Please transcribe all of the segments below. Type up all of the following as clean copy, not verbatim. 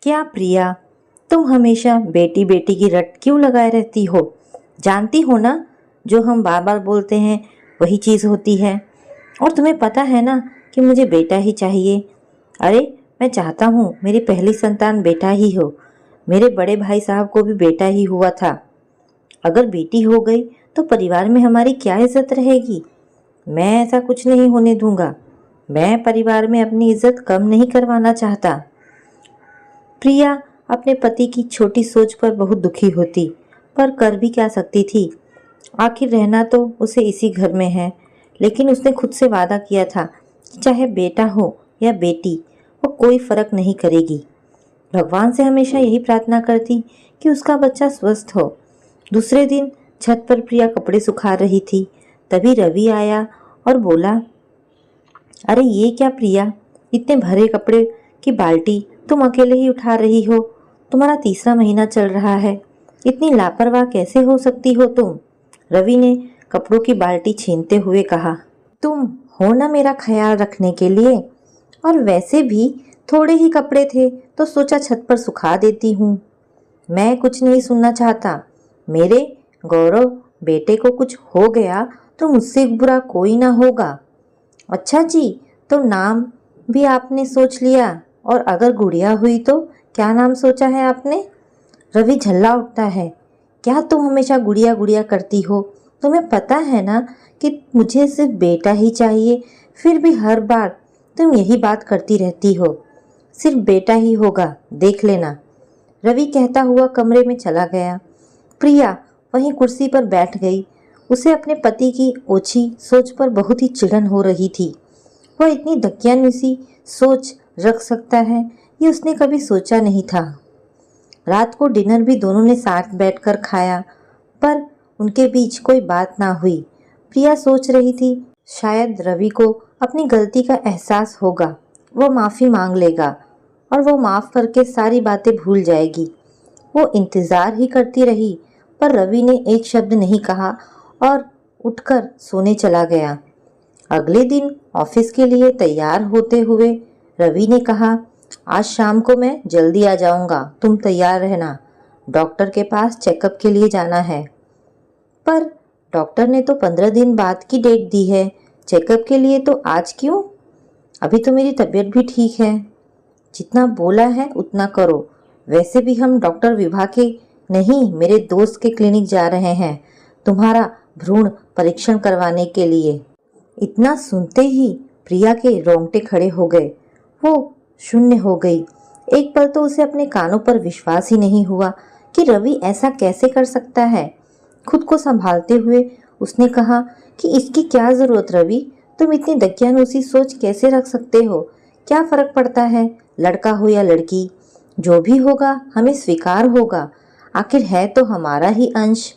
क्या प्रिया, तुम हमेशा बेटी बेटी की रट क्यों लगाए रहती हो? जानती हो ना, जो हम बार बार बोलते हैं वही चीज़ होती है। और तुम्हें पता है ना कि मुझे बेटा ही चाहिए। अरे, मैं चाहता हूँ मेरी पहली संतान बेटा ही हो। मेरे बड़े भाई साहब को भी बेटा ही हुआ था। अगर बेटी हो गई तो परिवार में हमारी क्या इज्जत रहेगी? मैं ऐसा कुछ नहीं होने दूंगा। मैं परिवार में अपनी इज्जत कम नहीं करवाना चाहता। प्रिया अपने पति की छोटी सोच पर बहुत दुखी होती, पर कर भी क्या सकती थी। आखिर रहना तो उसे इसी घर में है। लेकिन उसने खुद से वादा किया था कि चाहे बेटा हो या बेटी, वो कोई फर्क नहीं करेगी। भगवान से हमेशा यही प्रार्थना करती कि उसका बच्चा स्वस्थ हो। दूसरे दिन छत पर प्रिया कपड़े सुखा रही थी। तभी रवि आया और बोला, अरे ये क्या प्रिया, इतने भरे कपड़े की बाल्टी तुम अकेले ही उठा रही हो? तुम्हारा तीसरा महीना चल रहा है। इतनी लापरवाह कैसे हो सकती हो तुम? रवि ने कपड़ों की बाल्टी छीनते हुए कहा, तुम हो ना मेरा ख्याल रखने के लिए। और वैसे भी थोड़े ही कपड़े थे तो सोचा छत पर सुखा देती हूँ। मैं कुछ नहीं सुनना चाहता। मेरे गौरव बेटे को कुछ हो गया तो मुझसे बुरा कोई ना होगा। अच्छा जी, तो नाम भी आपने सोच लिया? और अगर गुड़िया हुई तो क्या नाम सोचा है आपने? रवि झल्ला उठता है। क्या तुम हमेशा गुड़िया गुड़िया करती हो? तुम्हें पता है ना कि मुझे सिर्फ बेटा ही चाहिए, फिर भी हर बार तुम यही बात करती रहती हो। सिर्फ बेटा ही होगा, देख लेना। रवि कहता हुआ कमरे में चला गया। प्रिया वहीं कुर्सी पर बैठ गई। उसे अपने पति की ओछी सोच पर बहुत ही चिढ़न हो रही थी। वह इतनी दकियानुसी सोच रख सकता है, ये उसने कभी सोचा नहीं था। रात को डिनर भी दोनों ने साथ बैठकर खाया, पर उनके बीच कोई बात ना हुई। प्रिया सोच रही थी शायद रवि को अपनी गलती का एहसास होगा, वो माफ़ी मांग लेगा और वो माफ़ करके सारी बातें भूल जाएगी। वो इंतज़ार ही करती रही, पर रवि ने एक शब्द नहीं कहा और उठकर सोने चला गया। अगले दिन ऑफिस के लिए तैयार होते हुए रवि ने कहा, आज शाम को मैं जल्दी आ जाऊंगा, तुम तैयार रहना। डॉक्टर के पास चेकअप के लिए जाना है। पर डॉक्टर ने तो 15 दिन बाद की डेट दी है। चेकअप के लिए तो आज क्यों? अभी तो मेरी तबीयत भी ठीक है। जितना बोला है उतना करो। वैसे भी हम डॉक्टर विभा के नहीं, मेरे दोस्त के क्लिनिक जा रहे हैं तुम्हारा भ्रूण परीक्षण करवाने के लिए। इतना सुनते ही प्रिया के रोंगटे खड़े हो गए। वो शून्य हो गई। एक पल तो उसे अपने कानों पर विश्वास ही नहीं हुआ कि रवि ऐसा कैसे कर सकता है। खुद को संभालते हुए उसने कहा कि इसकी क्या जरूरत रवि, तुम इतनी दकियानुसी सोच कैसे रख सकते हो? क्या फर्क पड़ता है, लड़का हो या लड़की? जो भी होगा हमें स्वीकार होगा। आखिर है तो हमारा ही अंश।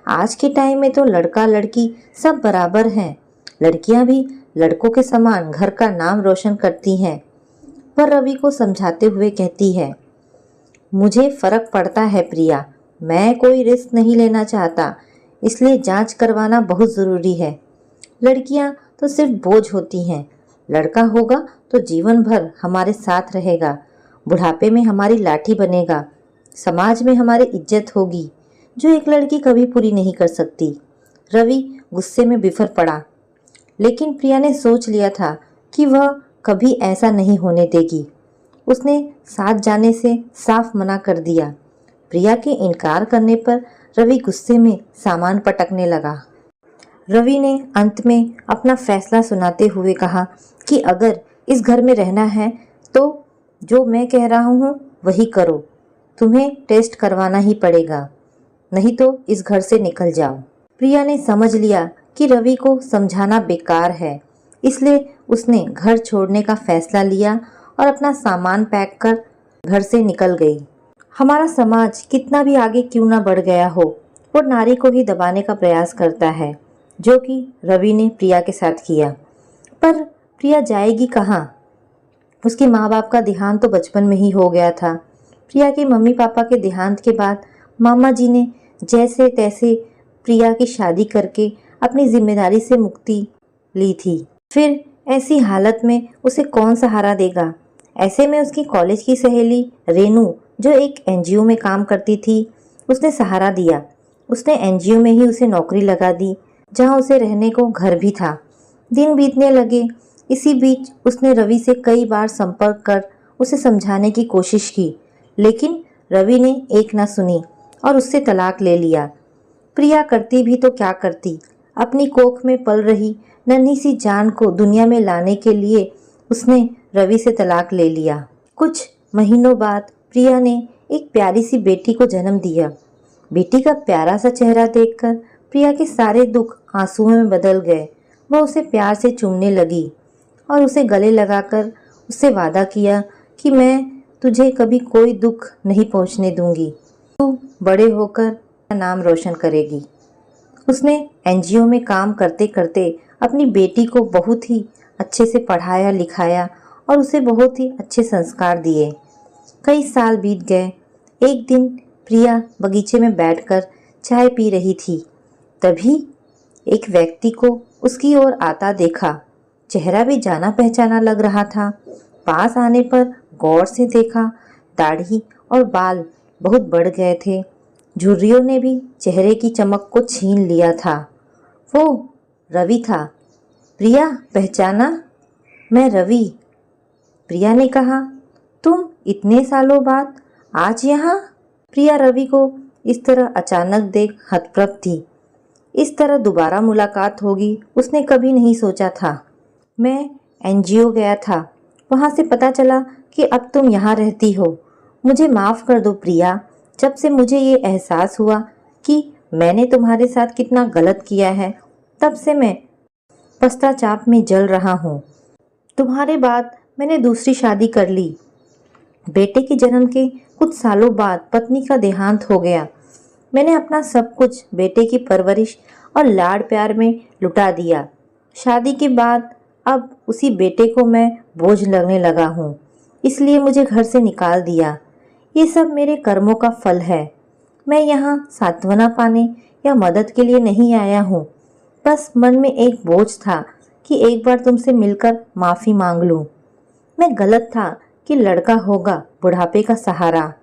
आज के टाइम में तो लड़का लड़की सब बराबर हैं। लड़कियां भी लड़कों के समान घर का नाम रोशन करती हैं। वह रवि को समझाते हुए कहती है, मुझे फर्क पड़ता है प्रिया, मैं कोई रिस्क नहीं लेना चाहता, इसलिए जांच करवाना बहुत ज़रूरी है। लड़कियां तो सिर्फ बोझ होती हैं, लड़का होगा तो जीवन भर हमारे साथ रहेगा, बुढ़ापे में हमारी लाठी बनेगा, समाज में हमारी इज्जत होगी, जो एक लड़की कभी पूरी नहीं कर सकती। रवि गुस्से में बिफर पड़ा, लेकिन प्रिया ने सोच लिया था कि वह कभी ऐसा नहीं होने देगी। उसने साथ जाने से साफ मना कर दिया। प्रिया के इनकार करने पर रवि गुस्से में सामान पटकने लगा। रवि ने अंत में अपना फैसला सुनाते हुए कहा कि अगर इस घर में रहना है तो जो मैं कह रहा हूँ वही करो। तुम्हें टेस्ट करवाना ही पड़ेगा, नहीं तो इस घर से निकल जाओ। प्रिया ने समझ लिया कि रवि को समझाना बेकार है, इसलिए उसने घर छोड़ने का फैसला लिया और अपना सामान पैक कर घर से निकल गई। हमारा समाज कितना भी आगे क्यों ना बढ़ गया हो, वो नारी को ही दबाने का प्रयास करता है, जो कि रवि ने प्रिया के साथ किया। पर प्रिया जाएगी कहाँ? उसके माँ बाप का देहांत तो बचपन में ही हो गया था। प्रिया के मम्मी पापा के देहांत के बाद मामा जी ने जैसे तैसे प्रिया की शादी करके अपनी जिम्मेदारी से मुक्ति ली थी। फिर ऐसी हालत में उसे कौन सहारा देगा? ऐसे में उसकी कॉलेज की सहेली रेनू, जो एक एनजीओ में काम करती थी, उसने सहारा दिया। उसने एनजीओ में ही उसे नौकरी लगा दी, जहां उसे रहने को घर भी था। दिन बीतने लगे। इसी बीच उसने रवि से कई बार संपर्क कर उसे समझाने की कोशिश की, लेकिन रवि ने एक न सुनी और उससे तलाक ले लिया। प्रिया करती भी तो क्या करती, अपनी कोख में पल रही नन्ही सी जान को दुनिया में लाने के लिए उसने रवि से तलाक ले लिया। कुछ महीनों बाद प्रिया ने एक प्यारी सी बेटी को जन्म दिया। बेटी का प्यारा सा चेहरा देखकर प्रिया के सारे दुख आंसुओं में बदल गए। वह उसे प्यार से चूमने लगी और उसे गले लगाकर उससे वादा किया कि मैं तुझे कभी कोई दुख नहीं पहुंचने दूंगी। तू बड़े होकर मेरा नाम रोशन करेगी। उसने एनजीओ में काम करते करते अपनी बेटी को बहुत ही अच्छे से पढ़ाया लिखाया और उसे बहुत ही अच्छे संस्कार दिए। कई साल बीत गए। एक दिन प्रिया बगीचे में बैठकर चाय पी रही थी। तभी एक व्यक्ति को उसकी ओर आता देखा। चेहरा भी जाना पहचाना लग रहा था। पास आने पर गौर से देखा, दाढ़ी और बाल बहुत बढ़ गए थे। झुर्रियों ने भी चेहरे की चमक को छीन लिया था। वो रवि था। प्रिया, पहचाना? मैं रवि। प्रिया ने कहा, तुम इतने सालों बाद आज यहाँ? प्रिया रवि को इस तरह अचानक देख हतप्रभ थी। इस तरह दोबारा मुलाकात होगी उसने कभी नहीं सोचा था। मैं एनजीओ गया था, वहाँ से पता चला कि अब तुम यहाँ रहती हो। मुझे माफ़ कर दो प्रिया। जब से मुझे ये एहसास हुआ कि मैंने तुम्हारे साथ कितना गलत किया है, तब से मैं पश्चाताप में जल रहा हूँ। तुम्हारे बाद मैंने दूसरी शादी कर ली। बेटे के जन्म के कुछ सालों बाद पत्नी का देहांत हो गया। मैंने अपना सब कुछ बेटे की परवरिश और लाड प्यार में लुटा दिया। शादी के बाद अब उसी बेटे को मैं बोझ लगने लगा हूँ, इसलिए मुझे घर से निकाल दिया। ये सब मेरे कर्मों का फल है। मैं यहाँ सांत्वना पाने या मदद के लिए नहीं आया हूँ। बस मन में एक बोझ था कि एक बार तुमसे मिलकर माफ़ी मांग लूँ। मैं गलत था कि लड़का होगा, बुढ़ापे का सहारा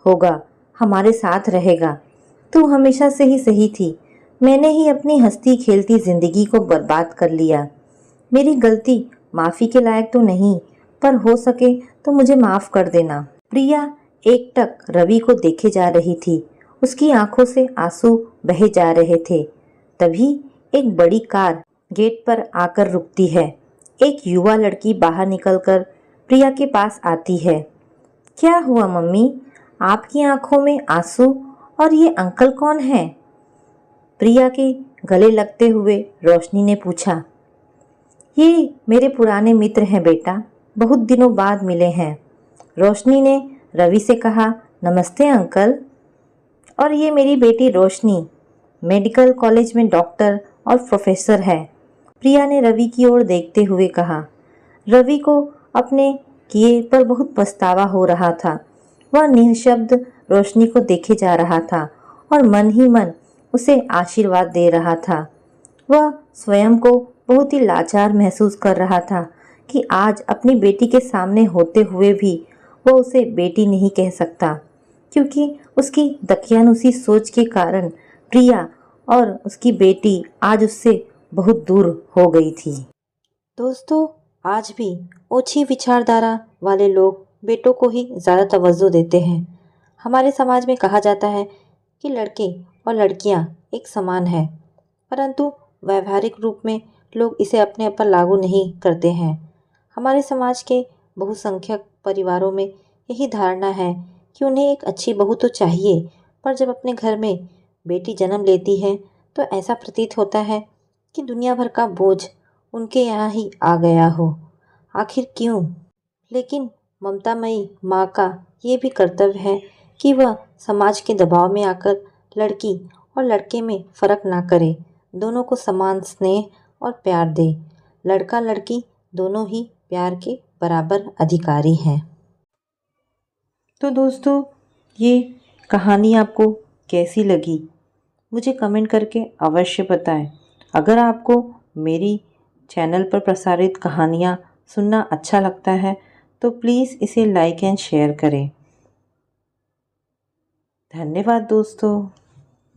होगा, हमारे साथ रहेगा। तू हमेशा से ही सही थी। मैंने ही अपनी हंसती खेलती जिंदगी को बर्बाद कर लिया। मेरी गलती माफ़ी के लायक तो नहीं, पर हो सके तो मुझे माफ़ कर देना। प्रिया एकटक रवि को देखे जा रही थी। उसकी आंखों से आंसू बहे जा रहे थे। तभी एक बड़ी कार गेट पर आकर रुकती है। एक युवा लड़की बाहर निकलकर प्रिया के पास आती है। क्या हुआ मम्मी, आपकी आंखों में आंसू, और ये अंकल कौन है? प्रिया के गले लगते हुए रोशनी ने पूछा। ये मेरे पुराने मित्र हैं बेटा, बहुत दिनों बाद मिले हैं। रोशनी ने रवि से कहा। नमस्ते अंकल। और ये मेरी बेटी रोशनी, मेडिकल कॉलेज में डॉक्टर और प्रोफेसर है। प्रिया ने रवि की ओर देखते हुए कहा। रवि को अपने किए पर बहुत पछतावा हो रहा था। वह निःशब्द रोशनी को देखे जा रहा था और मन ही मन उसे आशीर्वाद दे रहा था। वह स्वयं को बहुत ही लाचार महसूस कर रहा था कि आज अपनी बेटी के सामने होते हुए भी वह उसे बेटी नहीं कह सकता, क्योंकि उसकी दकियानुसी सोच के कारण प्रिया और उसकी बेटी आज उससे बहुत दूर हो गई थी। दोस्तों, आज भी ओछी विचारधारा वाले लोग बेटों को ही ज़्यादा तवज्जो देते हैं। हमारे समाज में कहा जाता है कि लड़के और लड़कियां एक समान है, परंतु व्यावहारिक रूप में लोग इसे अपने पर लागू नहीं करते हैं। हमारे समाज के बहुसंख्यक परिवारों में यही धारणा है कि उन्हें एक अच्छी बहू तो चाहिए, पर जब अपने घर में बेटी जन्म लेती है तो ऐसा प्रतीत होता है कि दुनिया भर का बोझ उनके यहाँ ही आ गया हो। आखिर क्यों? लेकिन ममतामयी माँ का ये भी कर्तव्य है कि वह समाज के दबाव में आकर लड़की और लड़के में फ़र्क ना करे, दोनों को समान स्नेह और प्यार दे। लड़का लड़की दोनों ही प्यार के बराबर अधिकारी हैं। तो दोस्तों, ये कहानी आपको कैसी लगी मुझे कमेंट करके अवश्य बताएं। अगर आपको मेरी चैनल पर प्रसारित कहानियाँ सुनना अच्छा लगता है तो तो प्लीज़ इसे लाइक एंड शेयर करें। धन्यवाद दोस्तों।